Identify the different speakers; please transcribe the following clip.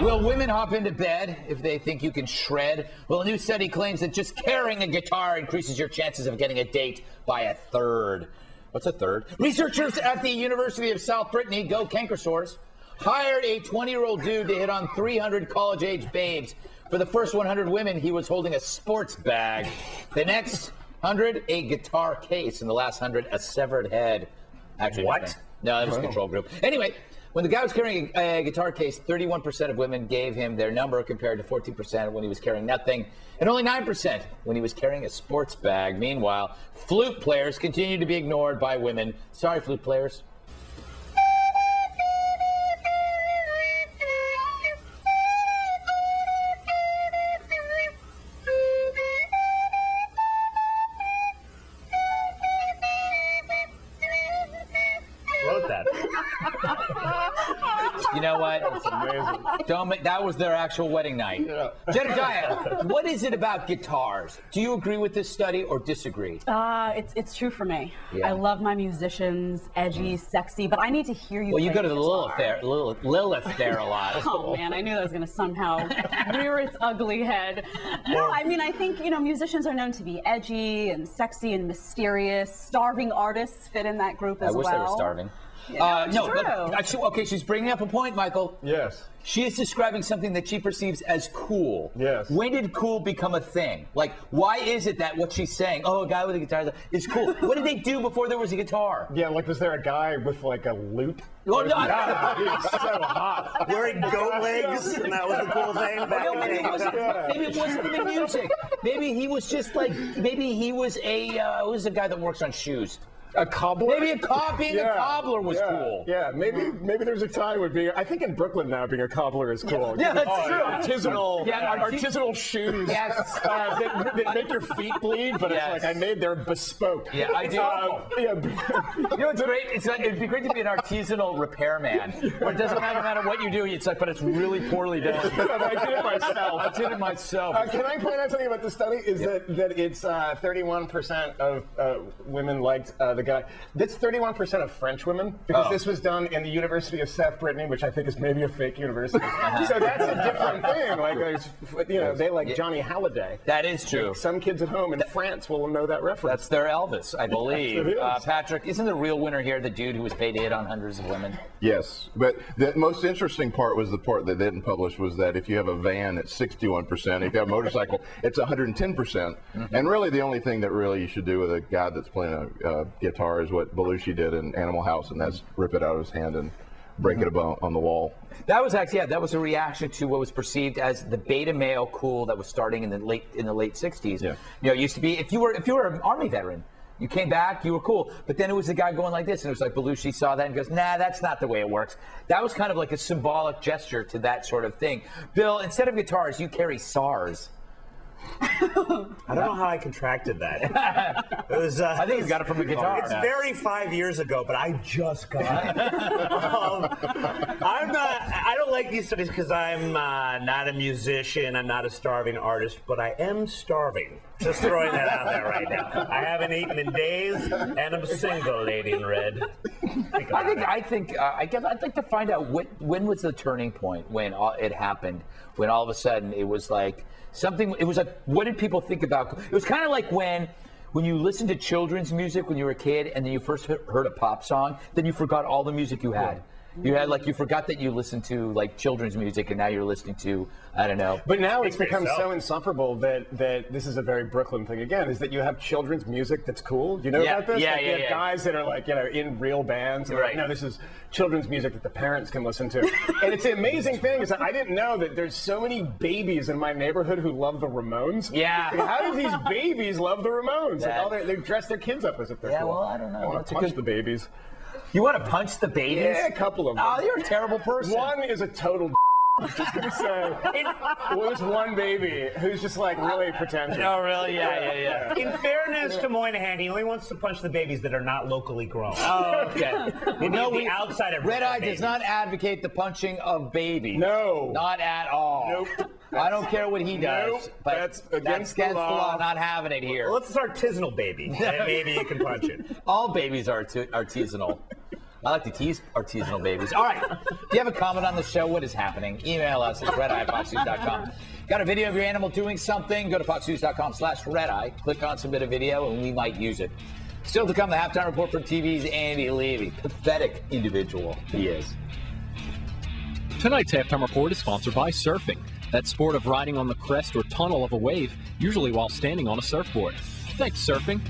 Speaker 1: Will women hop into bed if they think you can shred? Well, a new study claims that just carrying a guitar increases your chances of getting a date by 1/3. What's 1/3? Researchers at the University of South Brittany, go Cankersaurs, hired a 20-year-old dude to hit on 300 college-age babes. For the first 100 women, he was holding a sports bag. The next 100, a guitar case. And the last 100, a severed head. Actually,
Speaker 2: what?
Speaker 1: No, that was a control group. Anyway, when the guy was carrying a guitar case, 31% of women gave him their number compared to 14% when he was carrying nothing, and only 9% when he was carrying a sports bag. Meanwhile, flute players continue to be ignored by women. Sorry, flute players. You know what?
Speaker 3: That's amazing.
Speaker 1: That was their actual wedding night.
Speaker 3: Yeah.
Speaker 1: Jedediah, what is it about guitars? Do you agree with this study or disagree?
Speaker 4: It's true for me.
Speaker 1: Yeah.
Speaker 4: I love my musicians, edgy, sexy, but I need to hear you.
Speaker 1: Well, you
Speaker 4: play
Speaker 1: go to the Lilith there a lot.
Speaker 4: Oh man, I knew that was going to somehow rear its ugly head. No, I mean, I think, musicians are known to be edgy and sexy and mysterious. Starving artists fit in that group as well.
Speaker 1: I wish they were starving.
Speaker 4: Yeah,
Speaker 1: no,
Speaker 4: true.
Speaker 1: Okay, she's bringing up a point, Michael.
Speaker 3: Yes.
Speaker 1: She is describing something that she perceives as cool.
Speaker 3: Yes.
Speaker 1: When did cool become a thing? Like, why is it that what she's saying, oh, a guy with a guitar is cool? What did they do before there was a guitar?
Speaker 3: Yeah, like, was there a guy with, like, a lute?
Speaker 1: Oh, no.
Speaker 3: He's so hot.
Speaker 2: Wearing goat legs, and that was the cool thing back in the day.
Speaker 1: Maybe it wasn't the music. Maybe he was just like, maybe he was who's the guy that works on shoes?
Speaker 3: A cobbler?
Speaker 1: Maybe being a cobbler was cool.
Speaker 3: Yeah, maybe there's a time when I think in Brooklyn now being a cobbler is cool.
Speaker 1: Yeah, that's true.
Speaker 3: Artisanal,
Speaker 1: Yeah,
Speaker 3: artisanal shoes that make your feet bleed, but it's like they're bespoke.
Speaker 1: Yeah, I do. You know what's great? It'd be great to be an artisanal repairman, where it doesn't matter what you do. It's like, but it's really poorly done.
Speaker 3: I did it myself.
Speaker 1: I did it myself.
Speaker 3: Can I point out something about this study? Is that it's 31% of women liked the guy. That's 31% of French women, because this was done in the University of South Brittany, which I think is maybe a fake university. So that's a different thing. Like, they like Johnny Halliday.
Speaker 1: That is true.
Speaker 3: Like, some kids at home in France will know that reference.
Speaker 1: That's their Elvis, I believe.
Speaker 3: It is.
Speaker 1: Patrick, isn't the real winner here the dude who was paid to hit on hundreds of women?
Speaker 5: Yes, but the most interesting part was the part that they didn't publish, was that if you have a van, it's 61%. If you have a motorcycle, it's 110%. And really, the only thing that really you should do with a guy that's playing a guitar is what Belushi did in Animal House, and that's rip it out of his hand and break it up on the wall.
Speaker 1: That was actually, that was a reaction to what was perceived as the beta male cool that was starting in the late 60s.
Speaker 5: Yeah.
Speaker 1: It used to be if you were an Army veteran, you came back, you were cool. But then it was the guy going like this, and it was like Belushi saw that and goes, nah, that's not the way it works. That was kind of like a symbolic gesture to that sort of thing. Bill, instead of guitars, you carry SARS.
Speaker 2: I don't know how I contracted that. It was,
Speaker 1: I think you got it from a guitar.
Speaker 2: It's very 5 years ago, but I just got it. I don't like these studies because I'm not a musician. I'm not a starving artist, but I am starving. Just throwing that out there right now. I haven't eaten in days, and I'm single, Lady in Red.
Speaker 1: I'd like to find out when was the turning point when it happened, when all of a sudden it was like something. It was like, what did people think about? It was kind of like when you listened to children's music when you were a kid, and then you first heard a pop song, then you forgot all the music you had. You forgot that you listened to like children's music, and now you're listening to, I don't know.
Speaker 3: But now it's become so insufferable that this is a very Brooklyn thing again, is that you have children's music that's cool. Do you know about this? You have guys that are like, in real bands. And like, no, this is children's music that the parents can listen to. And it's the amazing thing is that I didn't know that there's so many babies in my neighborhood who love the Ramones.
Speaker 1: Yeah.
Speaker 3: Like, how do these babies love the Ramones? Like, they dress their kids up as if they're cool.
Speaker 1: Well, I don't know.
Speaker 3: I want to punch the babies.
Speaker 1: You want to punch the babies?
Speaker 3: Yeah, a couple of them.
Speaker 1: Oh, you're a terrible person.
Speaker 3: One is a total I'm just going to say, there's one baby who's just like really pretentious.
Speaker 1: Oh, really? Yeah.
Speaker 2: In fairness to Moynihan, he only wants to punch the babies that are not locally grown.
Speaker 1: Oh, okay.
Speaker 2: The outside of
Speaker 1: RedEye does not advocate the punching of babies.
Speaker 3: No.
Speaker 1: Not at all.
Speaker 3: Nope.
Speaker 1: I don't care what he does.
Speaker 3: Nope.
Speaker 1: But
Speaker 3: That's against the law.
Speaker 1: Not having it here.
Speaker 2: Well, it's an artisanal baby. And maybe you can punch it.
Speaker 1: All babies are artisanal. I like to tease artisanal babies. All right. If you have a comment on the show, what is happening? Email us at redeye@foxnews.com. Got a video of your animal doing something? Go to foxnews.com/redeye. Click on submit a video, and we might use it. Still to come, the halftime report from TV's Andy Levy. Pathetic individual he is.
Speaker 6: Tonight's halftime report is sponsored by surfing. That sport of riding on the crest or tunnel of a wave, usually while standing on a surfboard. Thanks, surfing.